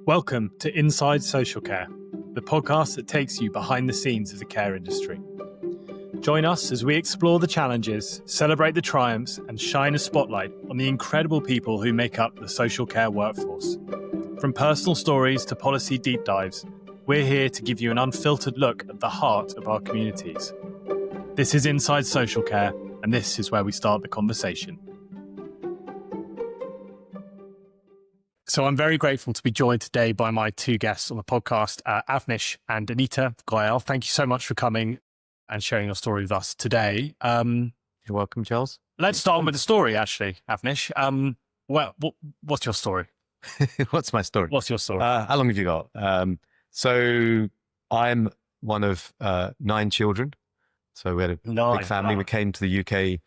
Welcome to Inside Social Care, the podcast that takes you behind the scenes of the care industry. Join us as we explore the challenges, celebrate the triumphs, and shine a spotlight on the incredible people who make up the social care workforce. From personal stories to policy deep dives, we're here to give you an unfiltered look at the heart of our communities. This is Inside Social Care, and this is where we start the conversation. So I'm very grateful to be joined today by my two guests on the podcast, Avnish and Anita Goyal. Thank you so much for coming and sharing your story with us today. You're welcome, Charles. Let's start with the story, actually, Avnish. What's your story? What's my story? What's your story? How long have you got? So I'm one of 9 children. So we had a big family. Wow. We came to the UK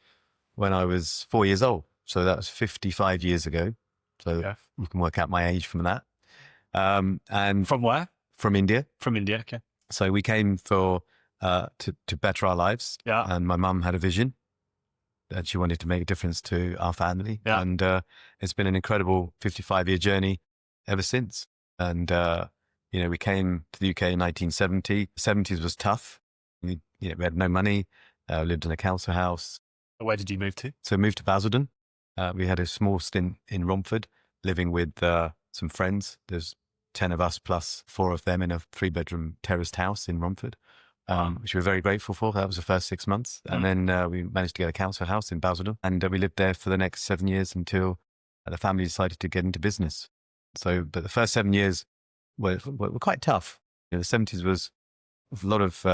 when I was 4 years old. So that was 55 years ago. So Yeah. you can work out my age from that. And From where? from India. From India, okay. So we came to better our lives. Yeah. And my mum had a vision that she wanted to make a difference to our family. Yeah. And it's been an incredible 55-year journey ever since. And, we came to the UK in 1970. The 70s was tough. We had no money, lived in a council house. Where did you move to? So moved to Basildon. We had a small stint in Romford, living with some friends. There's 10 of us plus 4 of them in a 3-bedroom terraced house in Romford, which we're very grateful for. That was the first 6 months. And then we managed to get a council house in Basildon. And we lived there for the next 7 years until the family decided to get into business. But the first 7 years were quite tough. The 70s was a lot of,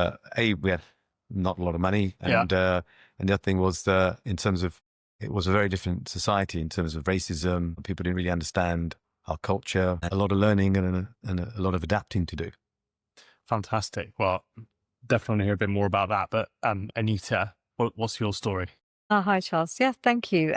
we had not a lot of money. And the other thing was in terms of, it was a very different society in terms of racism. People didn't really understand our culture. A lot of learning and a lot of adapting to do. Fantastic. Well, definitely want to hear a bit more about that. But Anita, what's your story? Hi, Charles. Yeah, thank you.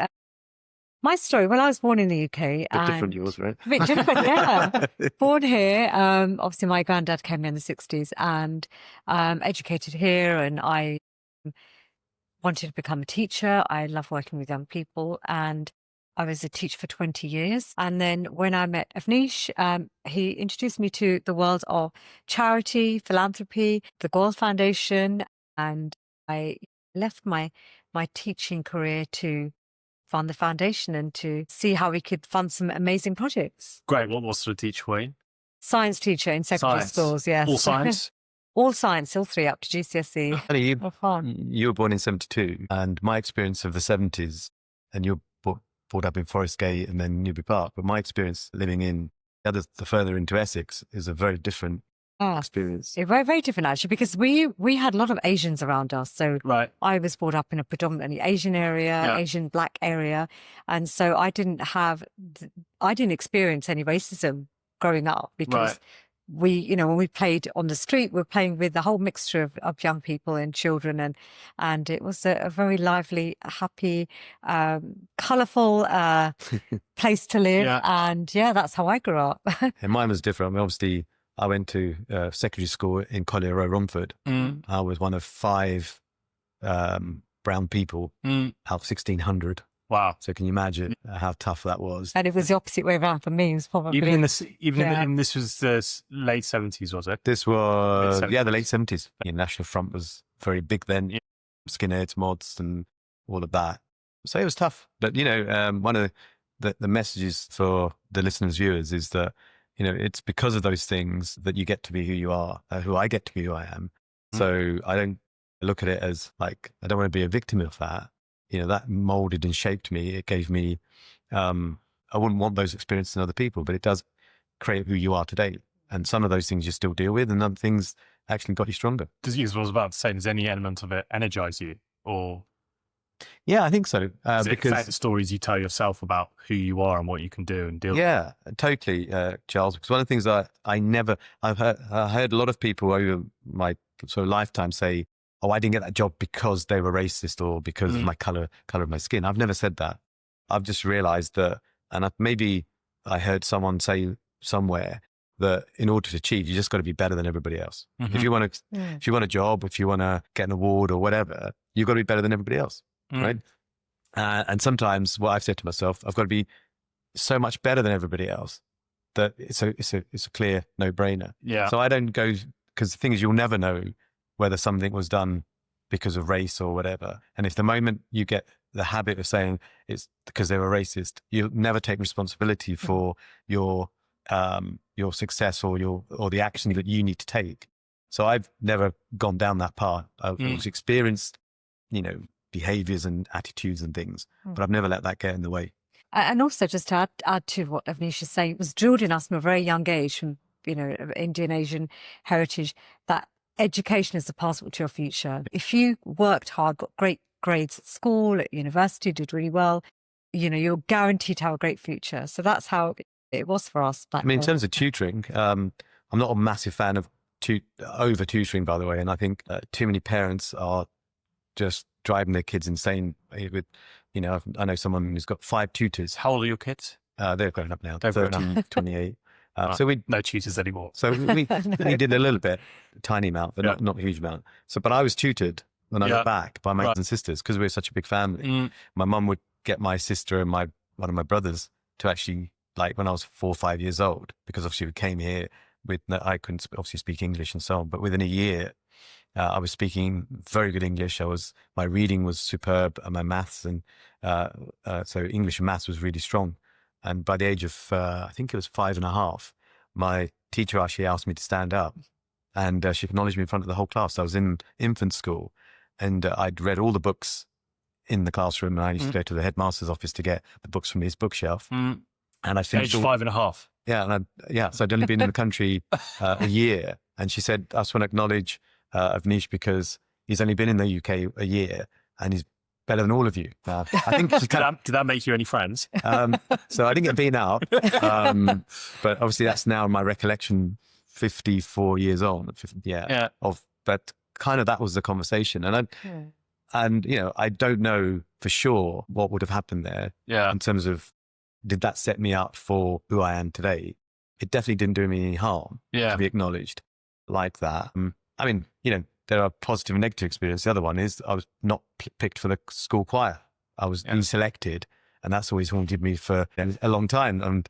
My story, well, I was born in the UK. A bit different yours, right? A bit different, yeah. Born here. Obviously, my granddad came here in the 60s and educated here, and I wanted to become a teacher. I love working with young people, and I was a teacher for 20 years. And then when I met Avnish, he introduced me to the world of charity, philanthropy, the Goyal Foundation, and I left my teaching career to fund the foundation and to see how we could fund some amazing projects. Great. What sort of teacher were you? Science teacher in secondary Science. schools, yes. All science? All science, all 3 up to GCSE. Funny, Oh, fun. you were born in 72, and my experience of the 70s, and you're brought up in Forest Gate and then Newbury Park, but my experience living in the further into Essex is a very different experience. Very, very different actually, because we had a lot of Asians around us. So Right. I was brought up in a predominantly Asian area, Yeah. Asian black area. And so I didn't experience any racism growing up because Right. when we played on the street, we're playing with a whole mixture of young people and children. And it was a very lively, happy, colourful place to live. Yeah. And that's how I grew up. And mine was different. I mean, obviously, I went to secondary school in Collier Row, Romford. Mm. I was one of 5 brown people Mm. out of 1,600. Wow. So can you imagine how tough that was? And it was the opposite way around for me. It was probably Even in this was the late 70s, was it? This was, Mid-70s. the late 70s. The National Front was very big then. Yeah. Skinheads, mods, and all of that. So it was tough. But, one of the messages for the listeners, viewers, is that, it's because of those things that you get to be who you are, who I get to be who I am. Mm. So I don't look at it as like, I don't want to be a victim of that. That molded and shaped me. It gave me, I wouldn't want those experiences in other people, but it does create who you are today. And some of those things you still deal with, and other things actually got you stronger. As I was about to say, does any element of it energize you? Or Yeah, I think so. does it Because affect the stories you tell yourself about who you are and what you can do and deal with? yeah, totally, Charles. Because one of the things that I heard a lot of people over my sort of lifetime say, "Oh, I didn't get that job because they were racist or because of my color of my skin." I've never said that. I've just realized that, and maybe I heard someone say somewhere that in order to achieve, you just got to be better than everybody else. Mhm. If you want a job, if you want to get an award or whatever, you've got to be better than everybody else. Right. And sometimes what I've said to myself, I've got to be so much better than everybody else that it's a clear no-brainer. Yeah. So I don't go, because the thing is, you'll never know whether something was done because of race or whatever. And if the moment you get the habit of saying it's because they were racist, you'll never take responsibility for your success or the action that you need to take. So I've never gone down that path. I've always experienced, behaviors and attitudes and things, but I've never let that get in the way. And also, just to add to what Avnish is saying, it was drilled in us from a very young age, from Indian, Asian heritage, that education is the passport to your future. If you worked hard, got great grades at school, at university, did really well, you're guaranteed to have a great future. So that's how it was for us back then. In terms of tutoring, I'm not a massive fan of over tutoring, by the way. And I think too many parents are just driving their kids insane with, I know someone who's got 5 tutors. How old are your kids? They're grown up now. 13, 28. So no tutors anymore. So we did a little bit, a tiny amount, but not a huge amount. But I was tutored when I got back by my brothers and sisters, because we were such a big family. My mum would get my sister and one of my brothers to actually, like when I was 4 or 5 years old, because obviously we came here I couldn't obviously speak English and so on, but within a year, I was speaking very good English. My reading was superb, and my maths so English and maths was really strong. And by the age of, I think it was 5.5, my teacher actually asked me to stand up, and she acknowledged me in front of the whole class. I was in infant school, and I'd read all the books in the classroom, and I used to go to the headmaster's office to get the books from his bookshelf. And I finished age 5.5. Yeah, so I'd only been in the country a year, and she said, I just want to acknowledge Avnish, because he's only been in the UK a year, and he's better than all of you. I think did that make you any friends? So I didn't get beaten out, but obviously that's now my recollection, 54 years on. But kind of that was the conversation, and I don't know for sure what would have happened there. In terms of, did that set me up for who I am today? It definitely didn't do me any harm to be acknowledged like that. I mean, there are positive and negative experiences. The other one is I was not picked for the school choir. I was deselected, and that's always haunted me for a long time. And,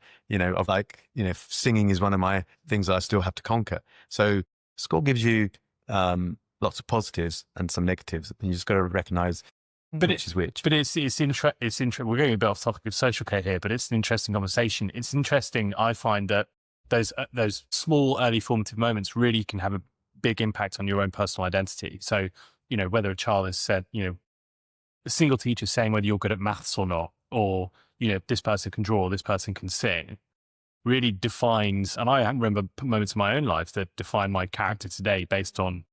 singing is one of my things that I still have to conquer. So school gives you lots of positives and some negatives, and you just got to recognize which is which. But it's interesting. We're going a bit off topic of social care here, but it's an interesting conversation. It's interesting. I find that those small early formative moments really can have a big impact on your own personal identity. So, whether a child has said, a single teacher saying whether you're good at maths or not, or, this person can draw, or this person can sing, really defines, and I remember moments in my own life that define my character today based on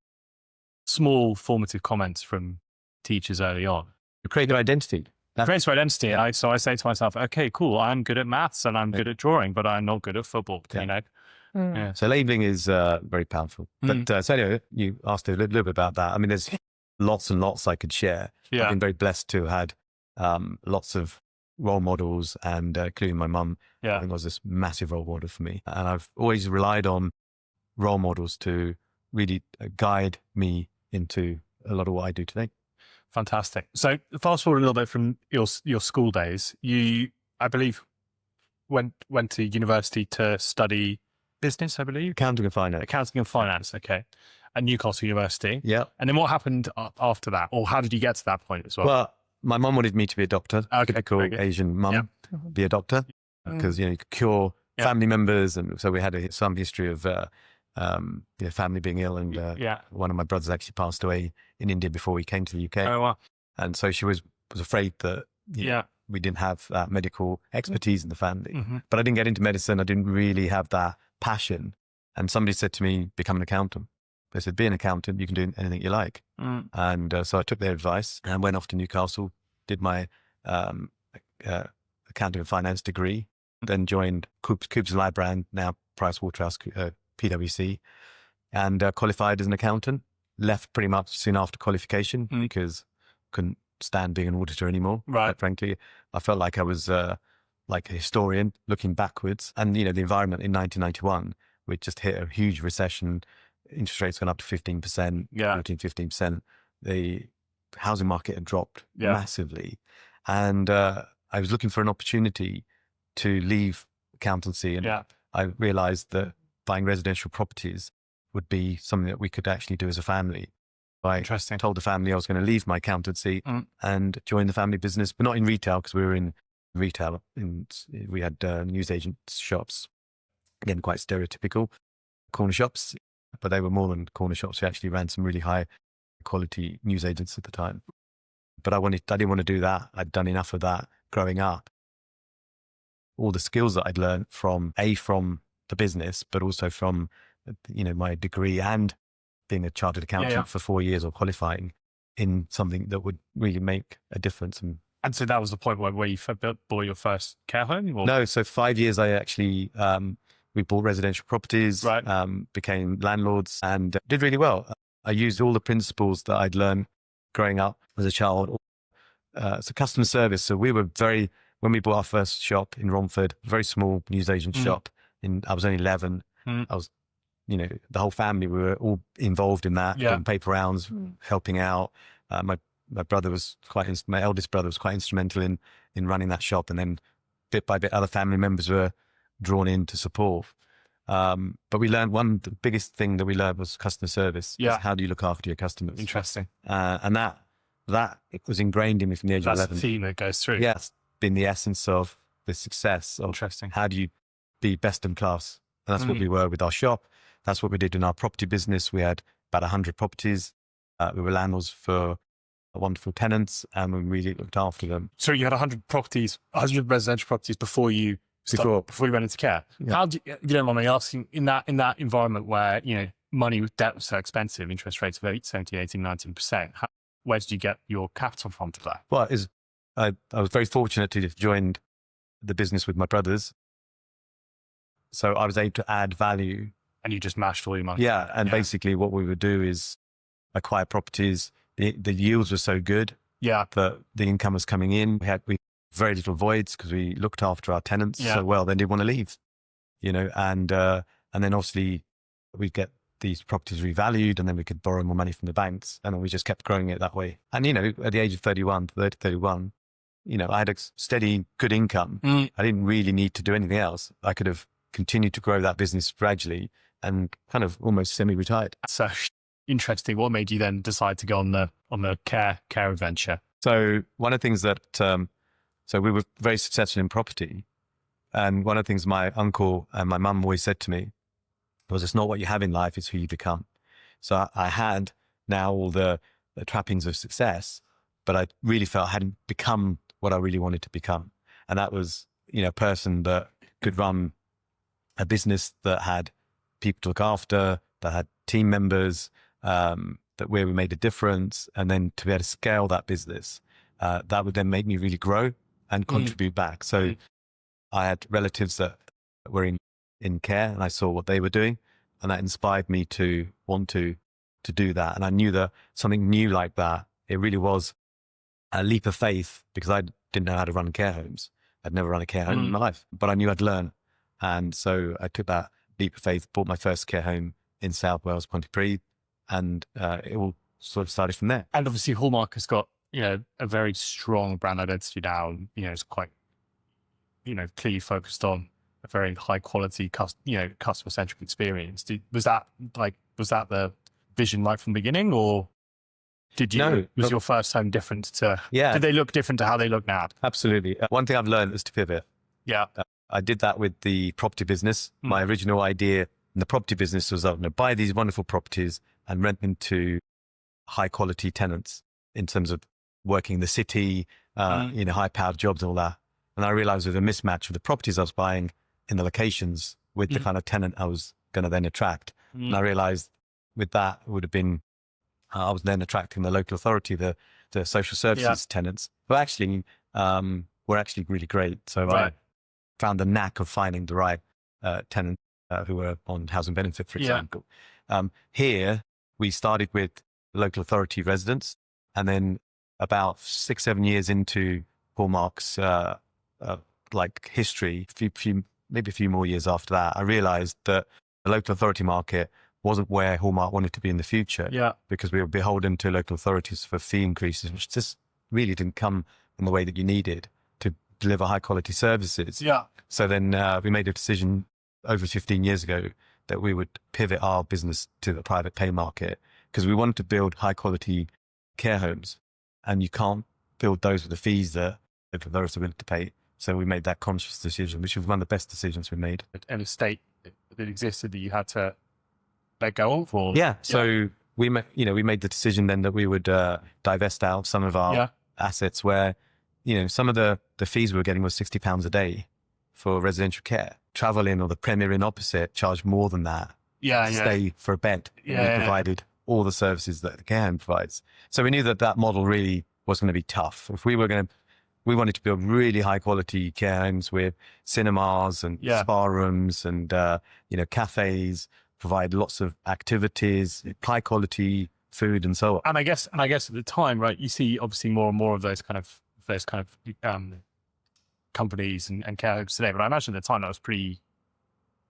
small formative comments from teachers early on. You create your identity. Creates your identity. So I say to myself, okay, cool, I'm good at maths and I'm good at drawing, but I'm not good at football, So labeling is very powerful. But so anyway, you asked a little bit about that. I mean, there's lots and lots I could share. I've been very blessed to have had lots of role models, and including my mum, I think was this massive role model for me. And I've always relied on role models to really guide me into a lot of what I do today. Fantastic. So fast forward a little bit from your school days, you, I believe, went to university to study business, I believe? Accounting and finance. Okay. At Newcastle University. Yeah. And then what happened after that? Or how did you get to that point as well? Well, my mum wanted me to be a doctor. Okay, typical Asian mum, be a doctor, because, you could cure family members. And so we had some history of family being ill. And one of my brothers actually passed away in India before we came to the UK. Oh, wow. And so she was afraid that we didn't have that medical expertise in the family. But I didn't get into medicine. I didn't really have that passion. And somebody said to me, become an accountant. They said, be an accountant, you can do anything you like. And so I took their advice and went off to Newcastle, did my accounting and finance degree, then joined Coops and Lybrand, now Pricewaterhouse, PwC, and qualified as an accountant. Left pretty much soon after qualification because couldn't stand being an auditor anymore. Right. Frankly, I felt like I was like a historian looking backwards. And, the environment in 1991, we just hit a huge recession. Interest rates went up to 15%, 15%. The housing market had dropped massively. And I was looking for an opportunity to leave accountancy and I realized that buying residential properties would be something that we could actually do as a family. I told the family I was going to leave my accountancy and join the family business, but not in retail, because we were in retail and we had newsagent shops, again, quite stereotypical corner shops, but they were more than corner shops. We actually ran some really high quality newsagents at the time. But I didn't want to do that. I'd done enough of that growing up. All the skills that I'd learned from the business, but also from, my degree and being a chartered accountant for 4 years or qualifying in something that would really make a difference. And so that was the point where you bought your first care home? Or? No, so 5 years I actually, we bought residential properties, became landlords and did really well. I used all the principles that I'd learned growing up as a child. So customer service. So we were when we bought our first shop in Romford, very small newsagent shop, I was only 11. I was, the whole family, we were all involved in that, doing paper rounds, helping out. My eldest brother was quite instrumental in running that shop. And then bit by bit, other family members were drawn in to support. But we learned the biggest thing that we learned was customer service. Yeah. How do you look after your customers? Interesting. And that it was ingrained in me from the age of 11. That's the theme that goes through. Yeah, it's been the essence of the success. Interesting. How do you be best in class? And that's what we were with our shop. That's what we did in our property business. We had about 100 properties. We were landlords for wonderful tenants, and we really looked after them. So you had 100 properties, 100 residential properties before you went into care. Yeah. How if you don't mind me asking, in that environment where money with debt was so expensive, interest rates of 17, 18, 19%, where did you get your capital from for that? Well, I was very fortunate to have joined the business with my brothers, so I was able to add value. And you just mashed all your money. Yeah, and basically what we would do is acquire properties. The yields were so good that the income was coming in. We had very little voids because we looked after our tenants so well. They didn't want to leave, and then obviously we'd get these properties revalued, and then we could borrow more money from the banks, and then we just kept growing it that way. And at the age of 31, I had a steady, good income. I didn't really need to do anything else. I could have continued to grow that business gradually and kind of almost semi-retired. So interesting. What made you then decide to go on the care adventure? So one of the things that, so we were very successful in property. And one of the things my uncle and my mum always said to me was, it's not what you have in life, it's who you become. So I had now all the trappings of success, but I really felt I hadn't become what I really wanted to become. And that was, a person that could run a business that had people to look after, that had team members, that where we made a difference, and then to be able to scale that business, that would then make me really grow and contribute back. So I had relatives that were in care, and I saw what they were doing, and that inspired me to want to do that. And I knew that something new like that, it really was a leap of faith, because I didn't know how to run care homes. I'd never run a care home in my life, but I knew I'd learn. And so I took that leap of faith, bought my first care home in South Wales, Pontypridd, and it all sort of started from there. And obviously Hallmark has got, a very strong brand identity now. It's quite, clearly focused on a very high quality, customer centric experience. Was that the vision right from the beginning, or was your first home different to, did they look different to how they look now? Absolutely. One thing I've learned is to pivot. Yeah. I did that with the property business. My original idea in the property business was, I'm going to buy these wonderful properties and rent them to high quality tenants in terms of working in the city, high powered jobs and all that. And I realized with a mismatch of the properties I was buying in the locations with the kind of tenant I was going to then attract. And I realized with that it would have been, I was then attracting the local authority, the social services tenants, who actually were actually really great. So I found the knack of finding the right tenant who were on housing benefit, for example. Here, we started with local authority residents, and then about 6-7 years into Hallmark's history, maybe a few more years after that, I realized that the local authority market wasn't where Hallmark wanted to be in the future. Yeah. Because we were beholden to local authorities for fee increases, which just really didn't come in the way that you needed to deliver high quality services. Yeah. So then we made a decision over 15 years ago that we would pivot our business to the private pay market because we wanted to build high quality care homes, and you can't build those with the fees that those are willing to pay. So we made that conscious decision, which was one of the best decisions we made. An estate that existed that you had to let go of, or So we made the decision then that we would divest out some of our assets where, some of the fees we were getting was £60 a day for residential care. Travel Inn or the Premier Inn opposite charged more than that to stay for a bed. We provided all the services that the care home provides. So we knew that model really was going to be tough. If we wanted to build really high quality care homes with cinemas and spa rooms and, cafes, provide lots of activities, high quality food and so on. And I guess at the time, right, you see obviously more and more of those kind of companies and care homes today. But I imagine at the time that was pretty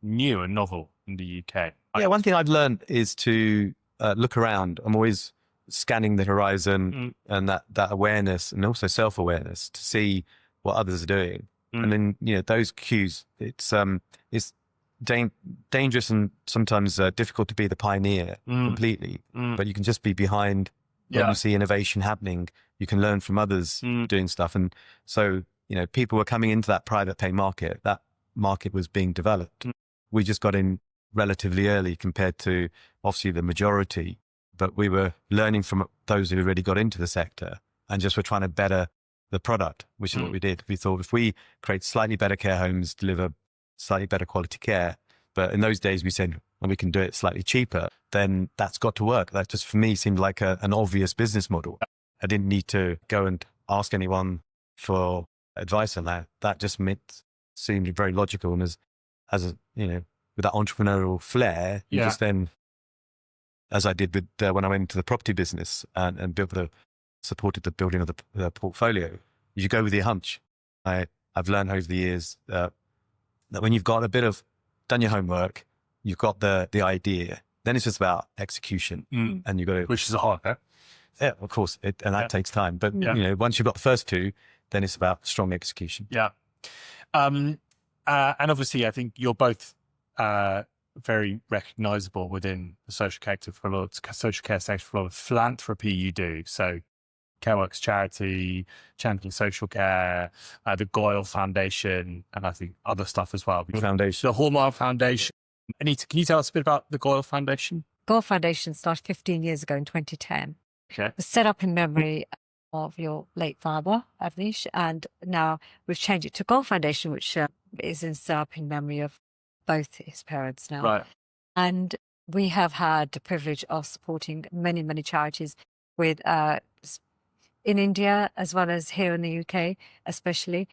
new and novel in the UK. One thing I've learned is to look around. I'm always scanning the horizon and that awareness and also self-awareness to see what others are doing. And then, those cues, it's dangerous and sometimes difficult to be the pioneer completely, but you can just be behind when you see innovation happening. You can learn from others doing stuff. And so, people were coming into that private pay market. That market was being developed. We just got in relatively early compared to obviously the majority, but we were learning from those who already got into the sector and just were trying to better the product, which is what we did. We thought if we create slightly better care homes, deliver slightly better quality care, but in those days we said, well, we can do it slightly cheaper, then that's got to work. That just for me seemed like an obvious business model. I didn't need to go and ask anyone for advice on that. That just seemed very logical. And as with that entrepreneurial flair, you just then, as I did with when I went into the property business and supported the building of the portfolio, you go with your hunch. I've learned over the years that when you've got done your homework, you've got the idea, then it's just about execution, and you got to, which is hard. Yeah, of course, that takes time. But once you've got the first two, then it's about strong execution. Yeah, and obviously, I think you're both very recognisable within the social care sector for a lot of philanthropy you do. So, CareWorks charity, championing social care, the Goyal Foundation, and I think other stuff as well. Foundation, the Hallmark Foundation. Anita, can you tell us a bit about the Goyal Foundation? Goyal Foundation started 15 years ago in 2010. Okay. It was set up in memory of your late father, Avnish, and now we've changed it to Goyal Foundation, which is set up in memory of both his parents now. Right. And we have had the privilege of supporting many, many charities with in India as well as here in the UK, especially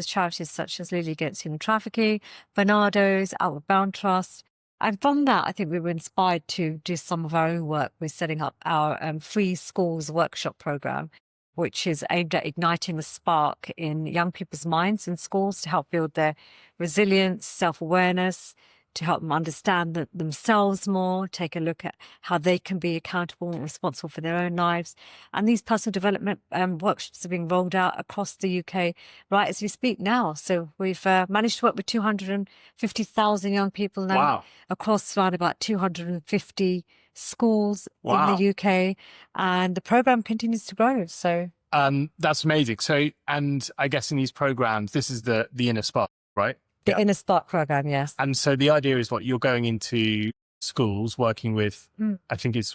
charities such as Lily Against Human Trafficking, Barnardo's, Outward Bound Trust. And from that, I think we were inspired to do some of our own work with setting up our free schools workshop program, which is aimed at igniting the spark in young people's minds in schools to help build their resilience, self-awareness, to help them understand themselves more, take a look at how they can be accountable and responsible for their own lives. And these personal development workshops are being rolled out across the UK right as we speak now. So we've managed to work with 250,000 young people now across around about 250 schools in the UK. And the program continues to grow. So that's amazing. So, and I guess in these programs, this is the Inner Spark, right? The Inner Spark program, yes. And so the idea is you're going into schools, working with, I think it's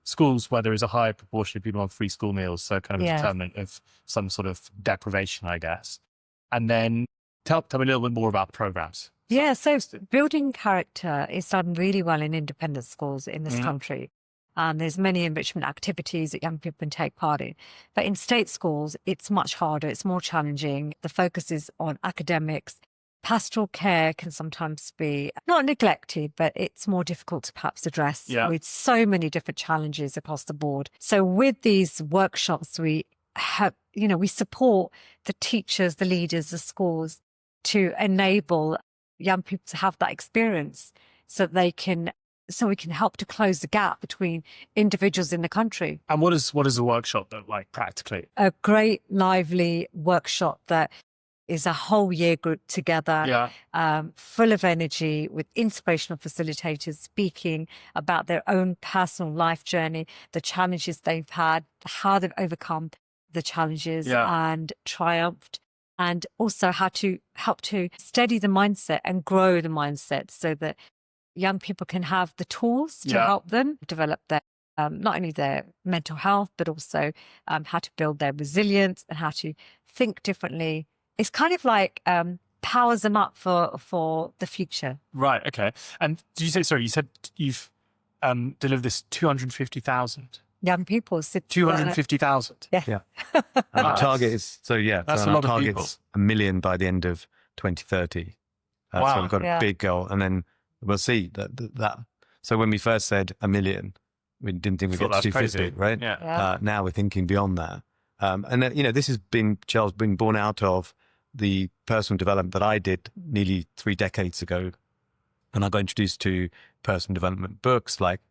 schools where there is a high proportion of people on free school meals, so kind of a determinant of some sort of deprivation, I guess. And then tell me a little bit more about the programs. Yeah, so building character is done really well in independent schools in this country. And there's many enrichment activities that young people can take part in. But in state schools, it's much harder, it's more challenging. The focus is on academics. Pastoral care can sometimes be not neglected, but it's more difficult to perhaps address with so many different challenges across the board. So with these workshops, we have, we support the teachers, the leaders, the schools to enable young people to have that experience so we can help to close the gap between individuals in the country. And what does a workshop look like practically? A great lively workshop that is a whole year group together, full of energy, with inspirational facilitators speaking about their own personal life journey, the challenges they've had, how they've overcome the challenges and triumphed, and also how to help to steady the mindset and grow the mindset so that young people can have the tools to help them develop their not only their mental health, but also how to build their resilience and how to think differently. It's kind of like powers them up for the future. Right. Okay. And did you say, sorry, you said you've delivered this 250,000? Young people. 250,000? Yeah. Yeah. And the target is, That's a lot of people. 1 million by the end of 2030. Wow. So we've got a big goal, and then we'll see that. So when we first said 1 million, we didn't think we'd get to 250, right? Yeah. Now we're thinking beyond that. And then, this has been, Charles, been born out of the personal development that I did nearly 3 decades ago. And I got introduced to personal development books like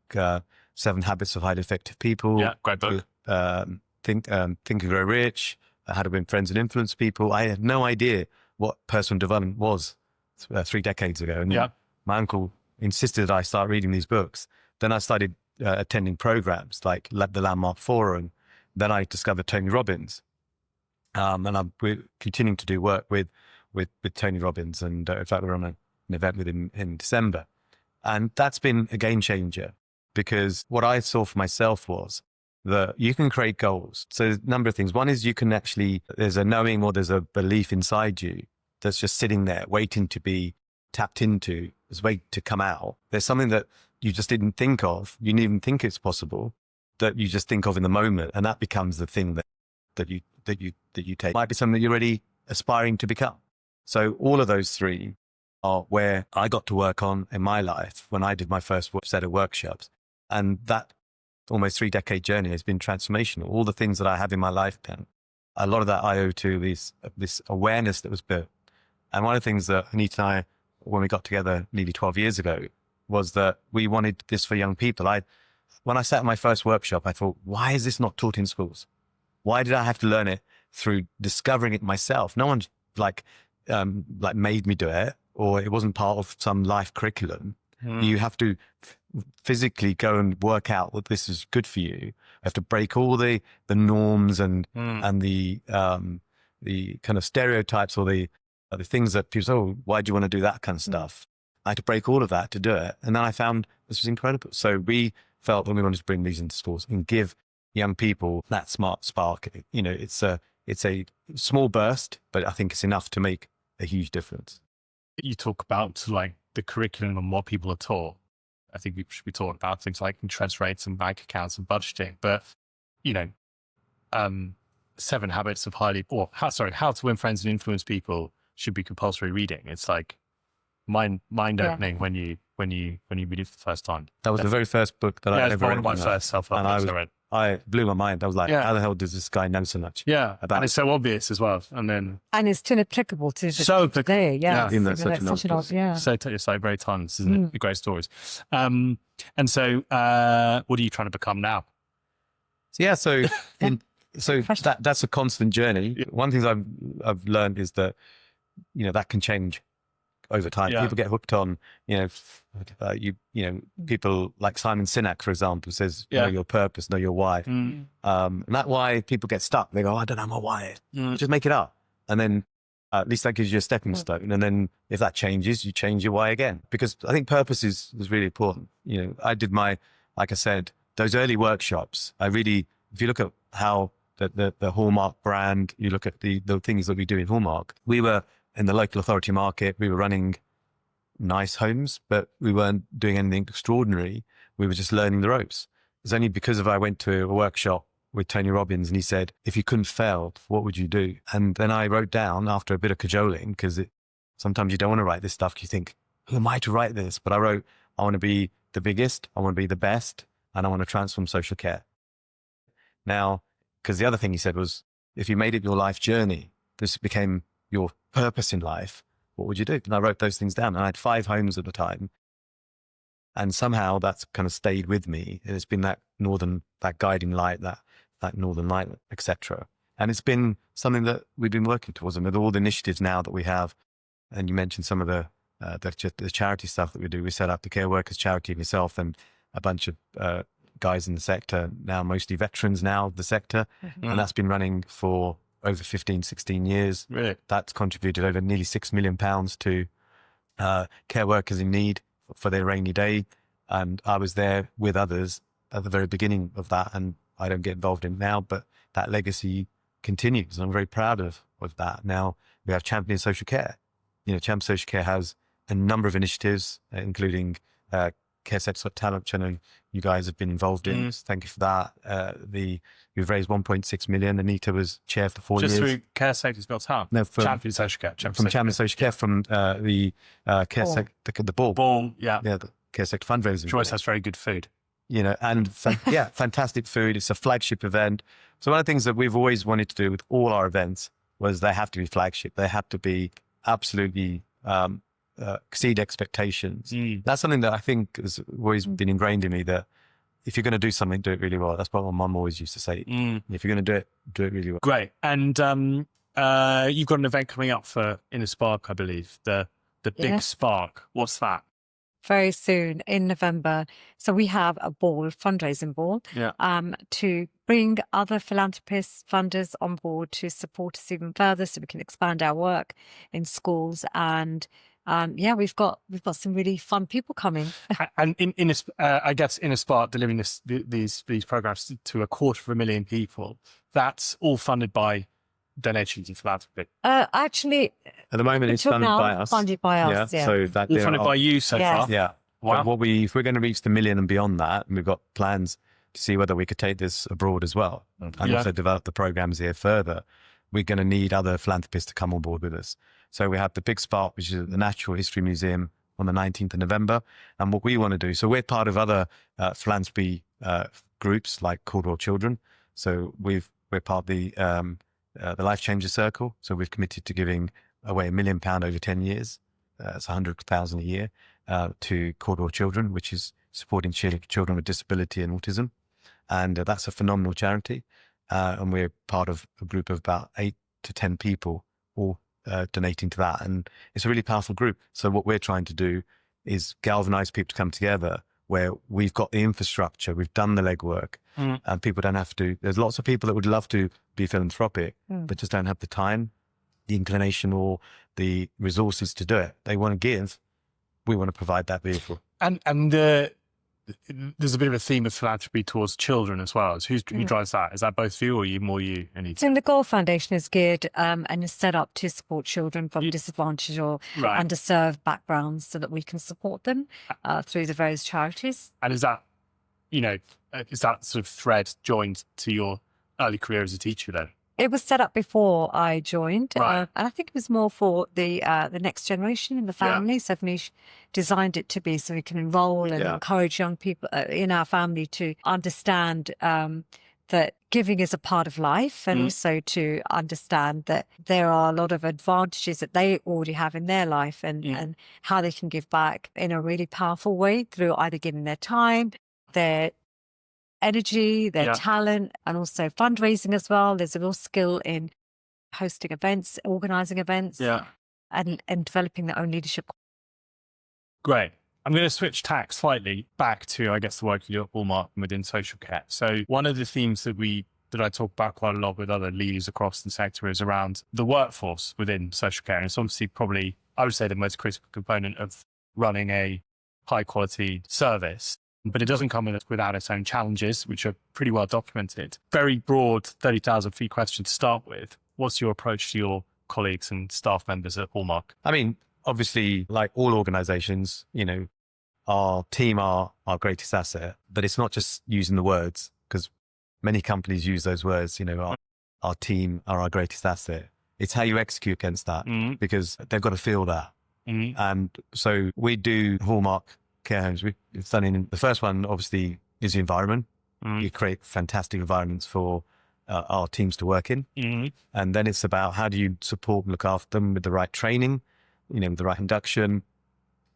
7 Habits of Highly Effective People. Yeah, great book. Think and Grow Rich, How to Win Friends and Influence People. I had no idea what personal development was 3 decades ago. And my uncle insisted that I start reading these books. Then I started attending programs like the Landmark Forum. Then I discovered Tony Robbins. And we're continuing to do work with Tony Robbins. And in fact, we're on an event with him in December. And that's been a game changer, because what I saw for myself was that you can create goals. So there's a number of things. One is you can actually, there's a knowing or there's a belief inside you that's just sitting there waiting to be tapped into, it's waiting to come out. There's something that you just didn't think of. You didn't even think it's possible, that you just think of in the moment. And that becomes the thing that you take. It might be something that you're already aspiring to become. So all of those 3 are where I got to work on in my life when I did my first set of workshops. And that almost 3-decade journey has been transformational. All the things that I have in my life now, a lot of that I owe to this awareness that was built. And one of the things that Anita and I, when we got together nearly 12 years ago, was that we wanted this for young people. When I sat in my first workshop, I thought, why is this not taught in schools? Why did I have to learn it through discovering it myself? No one made me do it, or it wasn't part of some life curriculum. You have to physically go and work out that this is good for you. You have to break all the norms and the kind of stereotypes or the things that people say, oh, why do you want to do that kind of stuff? I had to break all of that to do it. And then I found this was incredible. So we felt when we wanted to bring these into schools and give young people that smart spark, it's a small burst, but I think it's enough to make a huge difference. You talk about like the curriculum and what people are taught. I think we should be talking about things like interest rates and bank accounts and budgeting, but 7 Habits of How to Win Friends and Influence People should be compulsory reading. It's like mind opening when you read it for the first time. That was the very first book that I ever read. One of my first self-help books I read. I blew my mind. I was like, how the hell does this guy know so much? Yeah. And it's so obvious as well. And it's still applicable to today. Yeah. It's like very timeless, isn't it? Great stories. And so what are you trying to become now? That's a constant journey. One of the things I've learned is that, that can change over time. People get hooked on, people like Simon Sinek, for example, says, know your purpose, know your why. And that why people get stuck. They go, I don't know my why. Just make it up. And then at least that gives you a stepping stone. And then if that changes, you change your why again. Because I think purpose is really important. I did like I said, those early workshops, if you look at how the Hallmark brand, you look at the things that we do in Hallmark, we were in the local authority market, we were running nice homes, but we weren't doing anything extraordinary. We were just learning the ropes. It's only because I went to a workshop with Tony Robbins and he said, if you couldn't fail, what would you do? And then I wrote down, after a bit of cajoling, because sometimes you don't want to write this stuff, because you think, who am I to write this? But I wrote, I want to be the biggest, I want to be the best, and I want to transform social care. Now, because the other thing he said was, if you made it your life journey, this became your purpose in life, what would you do? And I wrote those things down. And I had 5 homes at the time. And somehow that's kind of stayed with me. And it's been that guiding light, that northern light, etc. And it's been something that we've been working towards, and with all the initiatives now that we have. And you mentioned some of the charity stuff that we do. We set up the Care Workers Charity myself and a bunch of guys in the sector, now mostly veterans now of the sector. And that's been running for over 15, 16 years. Really? That's contributed over nearly £6 million to care workers in need for their rainy day. And I was there with others at the very beginning of that, and I don't get involved in it now, but that legacy continues. And I'm very proud of that. Now we have Champion Social Care. Champion Social Care has a number of initiatives, including Care Sector Talent, which I know you guys have been involved in. So thank you for that. We've raised 1.6 million. Anita was chair for 4 years. Just through Care Sector's Built Talent? No, Champion Social Care. Champion Social Care, from the Care Sector, the Ball. Yeah. Yeah, the Care Sector fundraising. Which always has very good food. And fantastic food. It's a flagship event. So one of the things that we've always wanted to do with all our events was they have to be flagship. They have to be absolutely exceed expectations. That's something that I think has always been ingrained in me, that if you're going to do something, do it really well. That's what my mum always used to say. If you're going to do it really well. Great. And you've got an event coming up for Inner Spark, I believe, the Big Spark. What's that? Very soon in November. So we have a fundraising ball, to bring other philanthropists, funders on board to support us even further, so we can expand our work in schools. And we've got some really fun people coming. And I guess Inner Spark delivering these programs to 250,000 people. That's all funded by donations and philanthropy. Actually, at the moment, it's funded by us. Funded by us, yeah. So that all funded by you so far. Yeah. Wow. But if we're going to reach the million and beyond that, and we've got plans to see whether we could take this abroad as well, and also develop the programs here further, we're going to need other philanthropists to come on board with us. So we have the Big Spark, which is at the Natural History Museum on the 19th of November. And what we want to do, so we're part of other philanthropy groups like Caudwell Children. So we're part of the Life Changer Circle. So we've committed to giving away £1 million over 10 years. It's 100,000 a year to Caudwell Children, which is supporting children with disability and autism. And that's a phenomenal charity. And we're part of a group of about 8 to 10 people all donating to that. And it's a really powerful group. So what we're trying to do is galvanize people to come together, where we've got the infrastructure, we've done the legwork, and people don't have to. There's lots of people that would love to be philanthropic, but just don't have the time, the inclination, or the resources to do it. They want to give. We want to provide that vehicle. And there's a bit of a theme of philanthropy towards children as well. So who drives that? Is that both you or more you, Anita? So the Goal Foundation is geared and is set up to support children from disadvantaged or underserved backgrounds, so that we can support them through the various charities. And is that sort of thread joined to your early career as a teacher then? It was set up before I joined, and I think it was more for the next generation in the family. So Avnish designed it to be so we can enroll and encourage young people in our family to understand that giving is a part of life, and also to understand that there are a lot of advantages that they already have in their life, and how they can give back in a really powerful way through either giving their time, their energy, their talent, and also fundraising as well. There's a real skill in hosting events, organizing events, and developing their own leadership. Great. I'm going to switch tack slightly back to, I guess, the work you do at Hallmark within social care. So one of the themes that I talk about quite a lot with other leaders across the sector is around the workforce within social care. And it's obviously probably, I would say, the most critical component of running a high quality service. But it doesn't come without its own challenges, which are pretty well documented. Very broad 30,000 feet question to start with. What's your approach to your colleagues and staff members at Hallmark? I mean, obviously, like all organizations, our team are our greatest asset, but it's not just using the words, because many companies use those words, our team are our greatest asset. It's how you execute against that, because they've got to feel that. And so we do Hallmark Care Homes. We've done the first one, obviously, is the environment. You create fantastic environments for our teams to work in. And then it's about how do you support and look after them with the right training, with the right induction,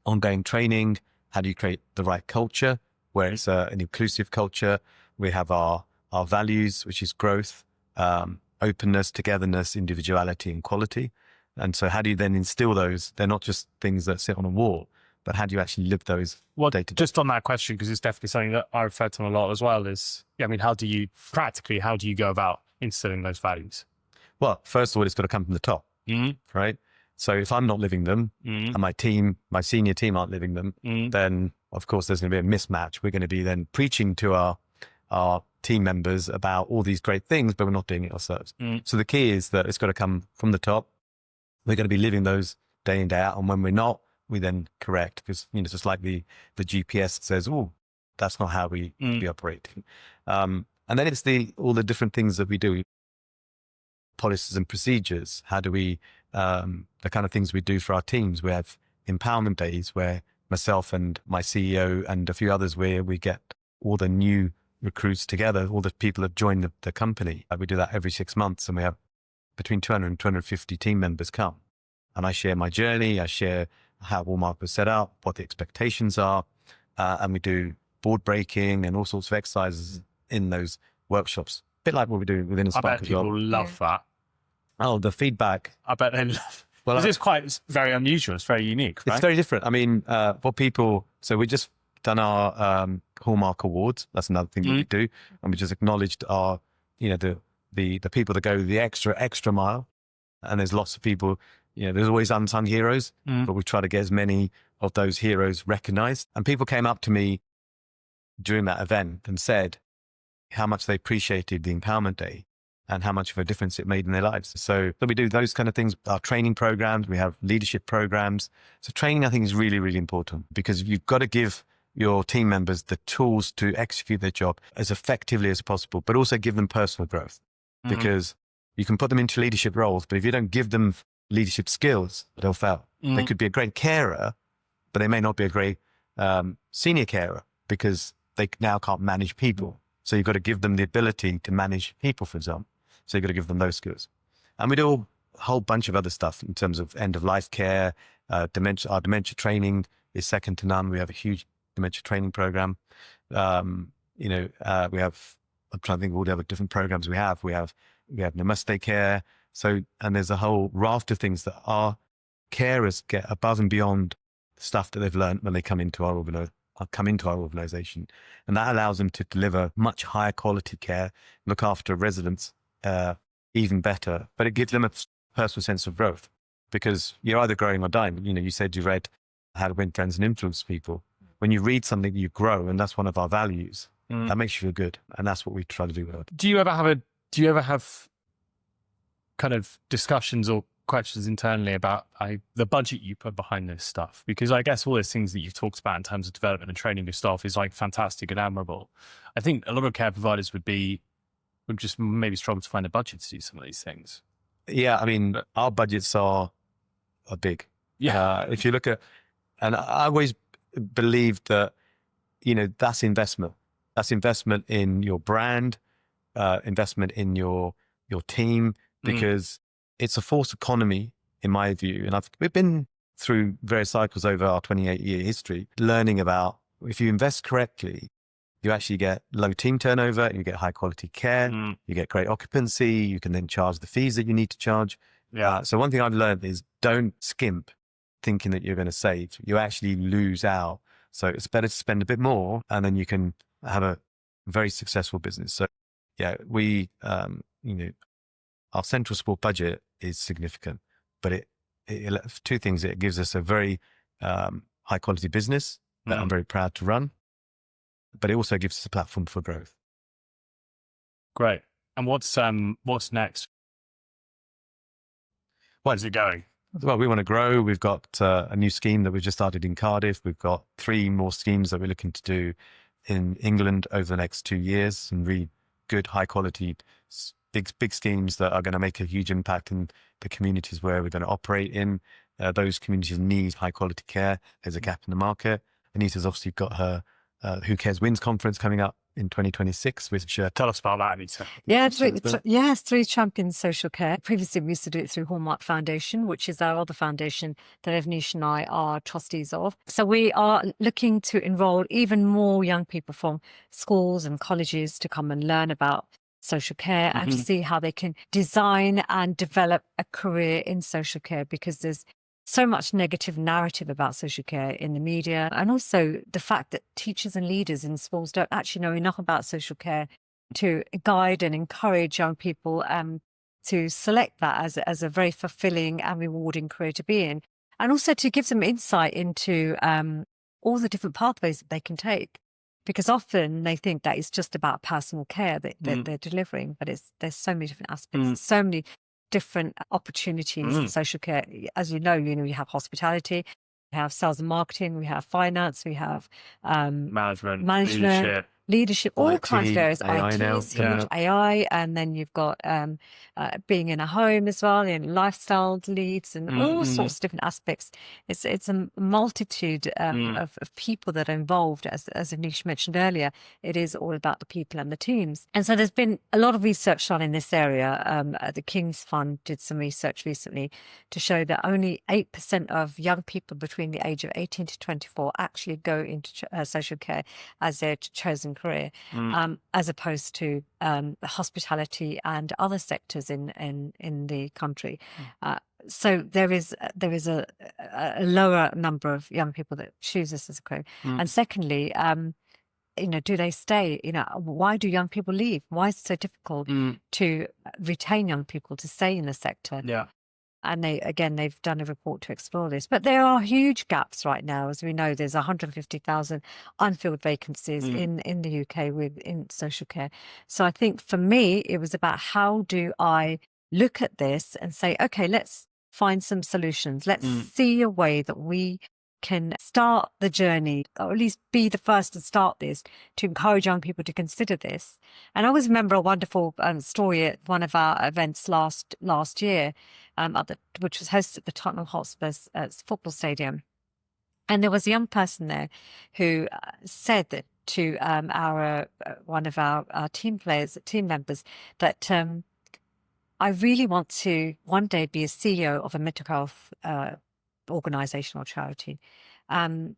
ongoing training. How do you create the right culture where it's an inclusive culture? We have our values, which is growth, openness, togetherness, individuality, and quality. And so how do you then instill those? They're not just things that sit on a wall, but how do you actually live those day to day? Just on that question, because it's definitely something that I reflect on a lot as well, is, I mean, how do you go about instilling those values? Well, first of all, it's got to come from the top, right? So if I'm not living them and my senior team aren't living them, then of course there's going to be a mismatch. We're going to be then preaching to our team members about all these great things, but we're not doing it ourselves. So the key is that it's got to come from the top. We're going to be living those day in, day out. And when we're not, we then correct, because, you know, just like the GPS says, oh, that's not how we operate. And then it's all the different things that we do, policies and procedures. How do we, the kind of things we do for our teams. We have empowerment days where myself and my CEO and a few others, where we get all the new recruits together, all the people that joined the company. We do that every 6 months, and we have between 200 and 250 team members come. And I share my journey. I share how Hallmark was set up, what the expectations are. And we do board breaking and all sorts of exercises in those workshops. A bit like what we do within a I bet people love that. Oh, the feedback. I bet they love. Well, it's very unusual. It's very unique, right? It's very different. I mean, so we just done our Hallmark Awards. That's another thing that we do. And we just acknowledged our, you know, the people that go the extra mile. And there's lots of people, you know, there's always unsung heroes, but we try to get as many of those heroes recognized. And people came up to me during that event and said how much they appreciated the Empowerment Day and how much of a difference it made in their lives. So we do those kind of things. Our training programs, we have leadership programs. So training, I think, is really, really important, because you've got to give your team members the tools to execute their job as effectively as possible, but also give them personal growth, because you can put them into leadership roles, but if you don't give them leadership skills, they'll fail. They could be a great carer, but they may not be a great senior carer, because they now can't manage people. So you've got to give them the ability to manage people, for example. So you've got to give them those skills. And we do a whole bunch of other stuff in terms of end-of-life care, dementia. Our dementia training is second to none. We have a huge dementia training program. We have, I'm trying to think of all the other different programs we have. We have Namaste Care. So, and there's a whole raft of things that our carers get above and beyond the stuff that they've learned when they come into our organization. And that allows them to deliver much higher quality care, look after residents even better, but it gives them a personal sense of growth, because you're either growing or dying. You know, you said you read How to Win Friends and Influence People. When you read something, you grow, and that's one of our values. That makes you feel good, and that's what we try to do with it. Do you ever have kind of discussions or questions internally about the budget you put behind this stuff? Because I guess all those things that you've talked about in terms of development and training your staff is like fantastic and admirable. I think a lot of care providers would just maybe struggle to find a budget to do some of these things. Yeah, I mean, our budgets are big. Yeah. If you look at, and I always believed that, you know, that's investment. That's investment in your brand, investment in your team, because it's a false economy, in my view. And we've been through various cycles over our 28-year history, learning about, if you invest correctly, you actually get low team turnover, you get high quality care, you get great occupancy, you can then charge the fees that you need to charge. Yeah. So one thing I've learned is don't skimp thinking that you're going to save. You actually lose out. So it's better to spend a bit more, and then you can have a very successful business. So yeah, we, our central support budget is significant, but it two things. It gives us a very high quality business that I'm very proud to run, but it also gives us a platform for growth. Great. And what's next? Where's it going? Well, we want to grow. We've got a new scheme that we've just started in Cardiff. We've got 3 more schemes that we're looking to do in England over the next 2 years. Some really good, high quality, big schemes that are going to make a huge impact in the communities where we're going to operate in. Those communities need high quality care. There's a gap in the market. Anita's obviously got her Who Cares Wins conference coming up in 2026, which tell us about that, Anita. Yeah, 3 Champions Social Care. Previously, we used to do it through Hallmark Foundation, which is our other foundation that Avnish and I are trustees of. So we are looking to enroll even more young people from schools and colleges to come and learn about social care and to see how they can design and develop a career in social care, because there's so much negative narrative about social care in the media, and also the fact that teachers and leaders in schools don't actually know enough about social care to guide and encourage young people to select that as a very fulfilling and rewarding career to be in, and also to give them insight into all the different pathways that they can take. Because often they think that it's just about personal care that they're delivering, but there's so many different aspects, so many different opportunities in social care. As you know, you have hospitality, we have sales and marketing, we have finance, we have management, leadership, all kinds of areas. AI now. IT, huge AI, and then you've got being in a home as well, and lifestyle leads, and all sorts of different aspects. It's a multitude of people that are involved, as Avnish mentioned earlier. It is all about the people and the teams. And so there's been a lot of research done in this area. The King's Fund did some research recently to show that only 8% of young people between the age of 18 to 24 actually go into social care as their chosen career, as opposed to hospitality and other sectors in the country. So there is a lower number of young people that choose this as a career. And secondly, do they stay? Why do young people leave? Why is it so difficult to retain young people to stay in the sector? Yeah. And they've done a report to explore this. But there are huge gaps right now. As we know, there's 150,000 unfilled vacancies in the UK in social care. So I think for me, it was about how do I look at this and say, okay, let's find some solutions. Let's see a way that we can start the journey, or at least be the first to start this, to encourage young people to consider this. And I always remember a wonderful story at one of our events last year, which was hosted at the Tottenham Hotspur's football stadium. And there was a young person there who said that to one of our team members, that I really want to one day be a CEO of a mental health organisation or charity. And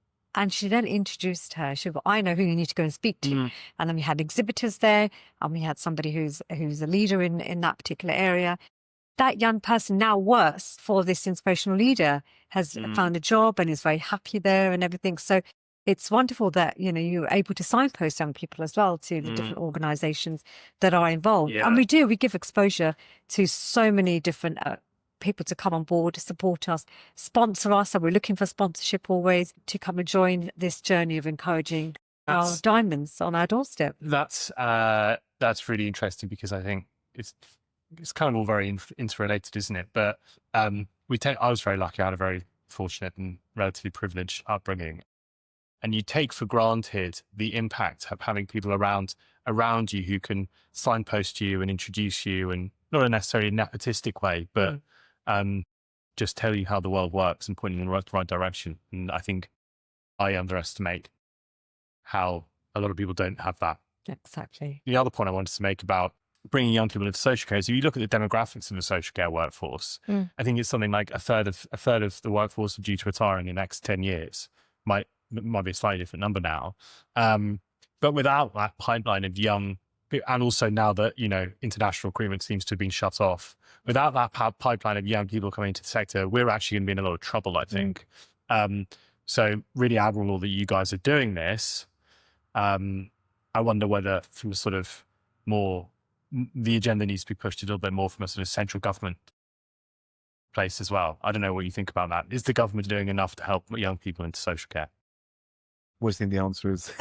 she then introduced her. She said, well, I know who you need to go and speak to. And then we had exhibitors there, and we had somebody who's a leader in that particular area. That young person now works for this inspirational leader, has found a job and is very happy there and everything. So it's wonderful that, you're able to signpost young people as well to the different organisations that are involved. Yeah. And we give exposure to so many different people to come on board, support us, sponsor us. And we're looking for sponsorship always to come and join this journey of encouraging our diamonds on our doorstep. That's really interesting, because I think it's kind of all very interrelated, isn't it? But I was very lucky. I had a very fortunate and relatively privileged upbringing. And you take for granted the impact of having people around you who can signpost you and introduce you, and not in a necessarily nepotistic way, but just tell you how the world works and point you in the right direction. And I think I underestimate how a lot of people don't have that. Exactly. The other point I wanted to make about bringing young people into social care is, if you look at the demographics of the social care workforce, I think it's something like a third of the workforce are due to retire in the next 10 years. Might be a slightly different number now. But without that pipeline of young, and also now that, international recruitment seems to have been shut off, without that pipeline of young people coming into the sector, we're actually going to be in a lot of trouble, I think. So really admirable that you guys are doing this. I wonder whether from a sort of more, the agenda needs to be pushed a little bit more from a sort of central government place as well. I don't know what you think about that. Is the government doing enough to help young people into social care? What do you think the answer is?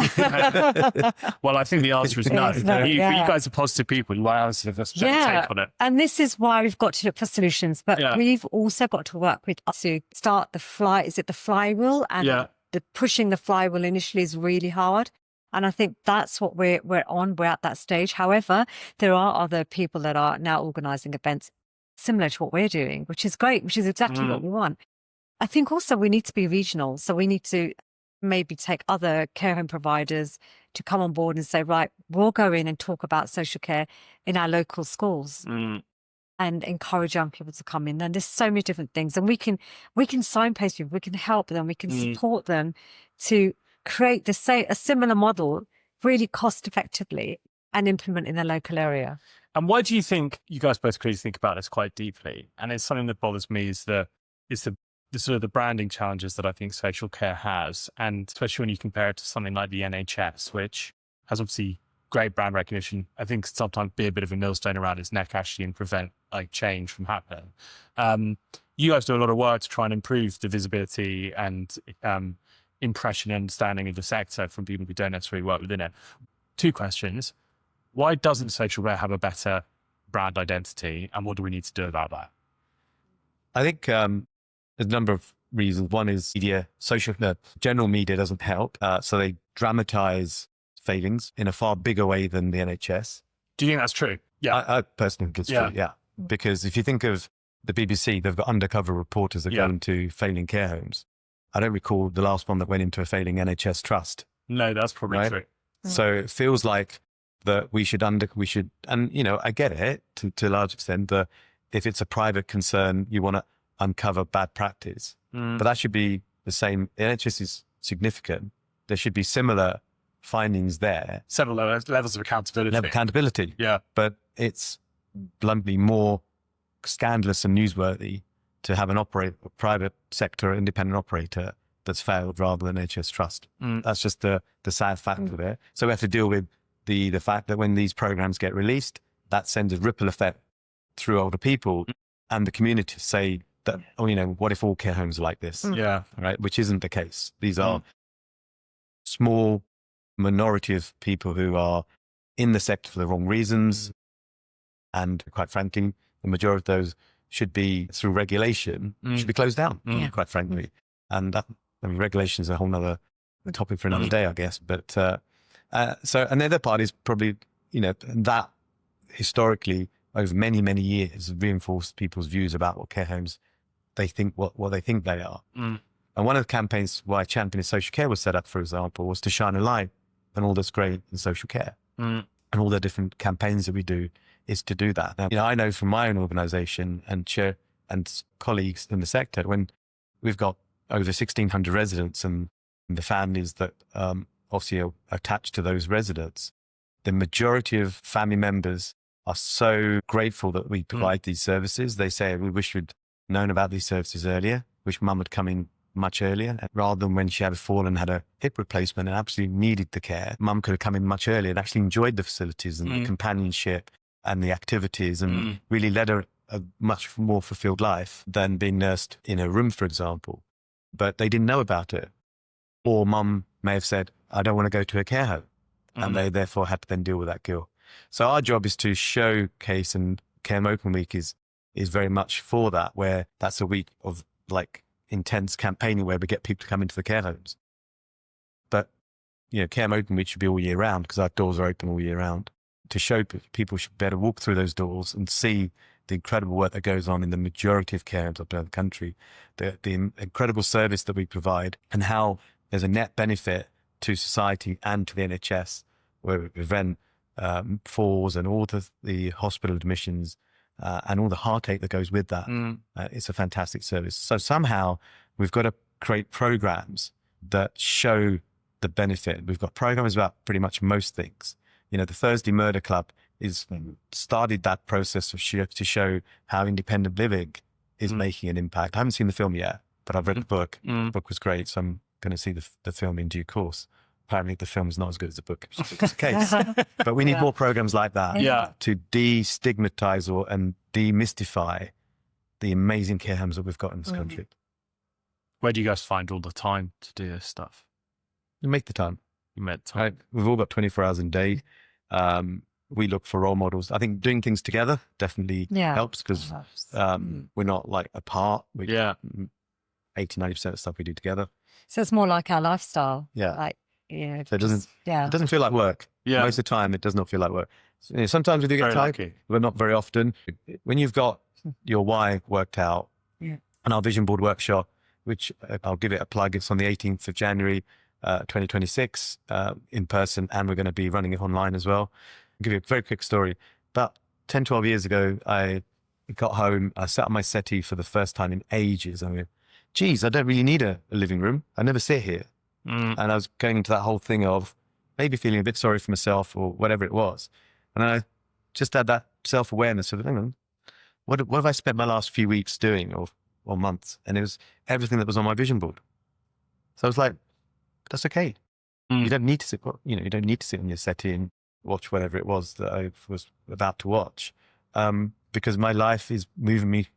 Well, I think the answer is no. You guys are positive people. You might have a take on it. And this is why we've got to look for solutions. But we've also got to work with us to start the flywheel? And the pushing the flywheel initially is really hard. And I think that's what we're on. We're at that stage. However, there are other people that are now organising events similar to what we're doing, which is great, which is exactly what we want. I think also we need to be regional. So we need to maybe take other care home providers to come on board and say, right, we'll go in and talk about social care in our local schools and encourage young people to come in. And there's so many different things. And we can signpost people, we can help them, we can support them to create a similar model really cost effectively and implement in the local area. And why do you think, you guys both clearly think about this quite deeply, and it's something that bothers me, is the sort of the branding challenges that I think social care has, and especially when you compare it to something like the NHS, which has obviously great brand recognition, I think sometimes be a bit of a millstone around its neck actually and prevent like change from happening. You guys do a lot of work to try and improve the visibility and impression and understanding of the sector from people who don't necessarily work within it. Two questions. Why doesn't social care have a better brand identity, and what do we need to do about that? I think there's a number of reasons. One is media, general media doesn't help. So they dramatize failings in a far bigger way than the NHS. Do you think that's true? Yeah. I personally think it's true, yeah. Because if you think of the BBC, they've got undercover reporters that go into failing care homes. I don't recall the last one that went into a failing NHS trust. No, that's probably true. So it feels like that we should, and I get it to a large extent, that if it's a private concern, you want to uncover bad practice. But that should be the same. The NHS is significant. There should be similar findings there. Several levels of accountability. Yeah. But it's bluntly more scandalous and newsworthy to have a private sector independent operator that's failed rather than NHS trust. That's just the sad fact of it. So we have to deal with the fact that when these programs get released, that sends a ripple effect through older people and the community, say that, what if all care homes are like this? Yeah. Right. Which isn't the case. These are small minority of people who are in the sector for the wrong reasons. And quite frankly, the majority of those should be, through regulation, should be closed down, quite frankly. And regulation is a whole nother topic for another day, I guess. But and the other part is probably, that historically over many, many years reinforced people's views about what care homes they think, what they think they are. And one of the campaigns why Champion Social Care was set up, for example, was to shine a light on all that's great in social care. And all the different campaigns that we do is to do that. Now, I know from my own organization and colleagues in the sector, when we've got over 1,600 residents and the families that obviously are attached to those residents, the majority of family members are so grateful that we provide these services. They say, we wish we'd known about these services earlier, wish mum had come in much earlier, rather than when she had a fall and had a hip replacement and absolutely needed the care. Mum could have come in much earlier and actually enjoyed the facilities and the companionship and the activities and really led a much more fulfilled life than being nursed in a room, for example. But they didn't know about it. Or mum may have said, I don't want to go to a care home. And they therefore had to then deal with that guilt. So our job is to showcase, and Care Home Open Week is very much for that, where that's a week of like intense campaigning where we get people to come into the care homes. But, Care Home Open Week should be all year round because our doors are open all year round, to show people should better walk through those doors and see the incredible work that goes on in the majority of care homes up in the country, the incredible service that we provide, and how there's a net benefit to society and to the NHS, where we prevent falls and all the hospital admissions and all the heartache that goes with that. It's a fantastic service. So somehow we've got to create programs that show the benefit. We've got programs about pretty much most things. The Thursday Murder Club started that process to show how independent living is making an impact. I haven't seen the film yet, but I've read the book. The book was great, so I'm going to see the film in due course. Apparently the film is not as good as the book, which is the case. But we need more programs like that to destigmatize and demystify the amazing care homes that we've got in this country. Where do you guys find all the time to do this stuff? You make the time. We've all got 24 hours a day. We look for role models. I think doing things together definitely helps because we're not like apart. 80-90% of stuff we do together. So it's more like our lifestyle. So it doesn't feel like work. Most of the time it does not feel like work. Sometimes we do get tired, but not very often. When you've got your why worked out, and our vision board workshop, which I'll give it a plug, it's on the 18th of January 2026 in person, and we're going to be running it online as well. I'll give you a very quick story. About 10, 12 years ago, I got home, I sat on my settee for the first time in ages. I mean, geez, I don't really need a living room. I never sit here. And I was going into that whole thing of, maybe feeling a bit sorry for myself or whatever it was. And I just had that self-awareness of, hang on, what have I spent my last few weeks doing or months? And it was everything that was on my vision board. So I was like, that's okay. You don't need to sit, you don't need to sit on your settee and watch whatever it was that I was about to watch. Because my life is moving me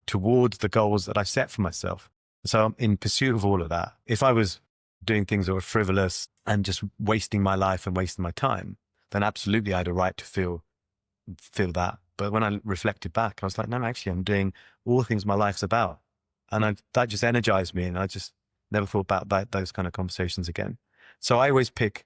towards the goals that I set for myself. So I'm in pursuit of all of that. If I was doing things that were frivolous and just wasting my life and wasting my time, then absolutely I had a right to feel that. But when I reflected back, I was like, no, actually I'm doing all the things my life's about. And that just energized me. And I just never thought about those kind of conversations again. So we always pick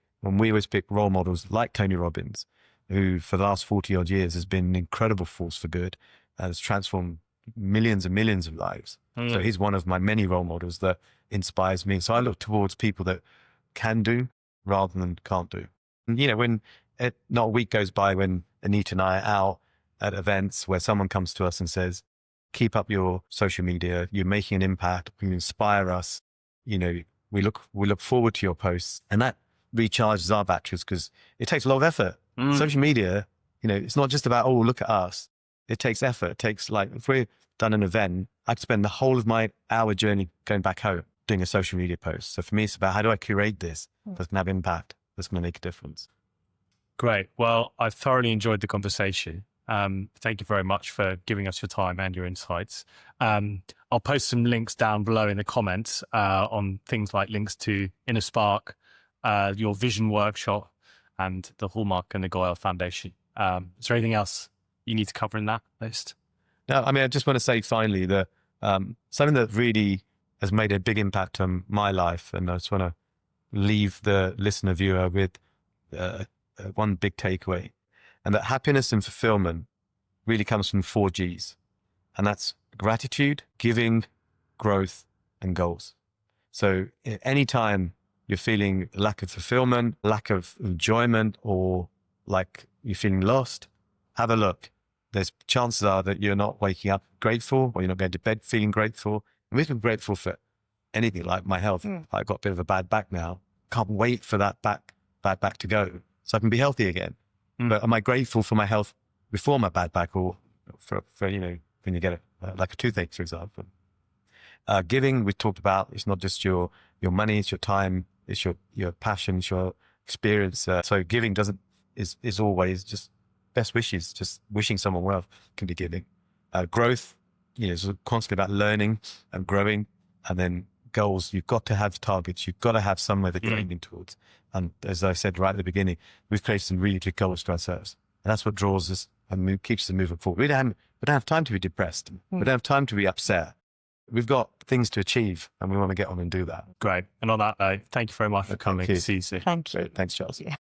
role models like Tony Robbins, who for the last 40 odd years has been an incredible force for good and has transformed millions and millions of lives. So he's one of my many role models that inspires me. So I look towards people that can do rather than can't do. And, when not a week goes by when Anita and I are out at events where someone comes to us and says, keep up your social media, you're making an impact, you inspire us, we look forward to your posts, and that recharges our batteries because it takes a lot of effort. Social media, it's not just about, oh, look at us. It takes effort. It takes, like, if we've done an event, I'd spend the whole of my hour journey going back home doing a social media post. So for me, it's about how do I curate this that's going to have impact, that's going to make a difference. Great. Well, I thoroughly enjoyed the conversation. Thank you very much for giving us your time and your insights. I'll post some links down below in the comments on things like links to Inner Spark, your vision workshop, and the Hallmark and the Goyal Foundation. Is there anything else you need to cover in that list? No, I just want to say finally that something that really has made a big impact on my life, and I just want to leave the listener viewer with one big takeaway, and that happiness and fulfillment really comes from 4 G's, and that's gratitude, giving, growth, and goals. So anytime you're feeling lack of fulfillment, lack of enjoyment, or like you're feeling lost, have a look. There's chances are that you're not waking up grateful, or you're not going to bed feeling grateful. And we've been grateful for anything, like my health. I've got a bit of a bad back now. Can't wait for that bad back to go so I can be healthy again. But am I grateful for my health before my bad back, or for when you get like a toothache, for example? Giving, we talked about, it's not just your money, it's your time, it's your passion, it's your experience. So giving is always just best wishes, just wishing someone well can be giving. Growth, it's constantly about learning and growing. And then goals, you've got to have targets, you've got to have somewhere that you're aiming towards. And as I said right at the beginning, we've created some really good goals for ourselves. And that's what draws us and keeps us moving forward. We don't have time to be depressed. We don't have time to be upset. We've got things to achieve, and we want to get on and do that. Great. And on that note, thank you very much for coming. Thank you. See you soon. Thank you. Great. Thanks, Charles. Yeah.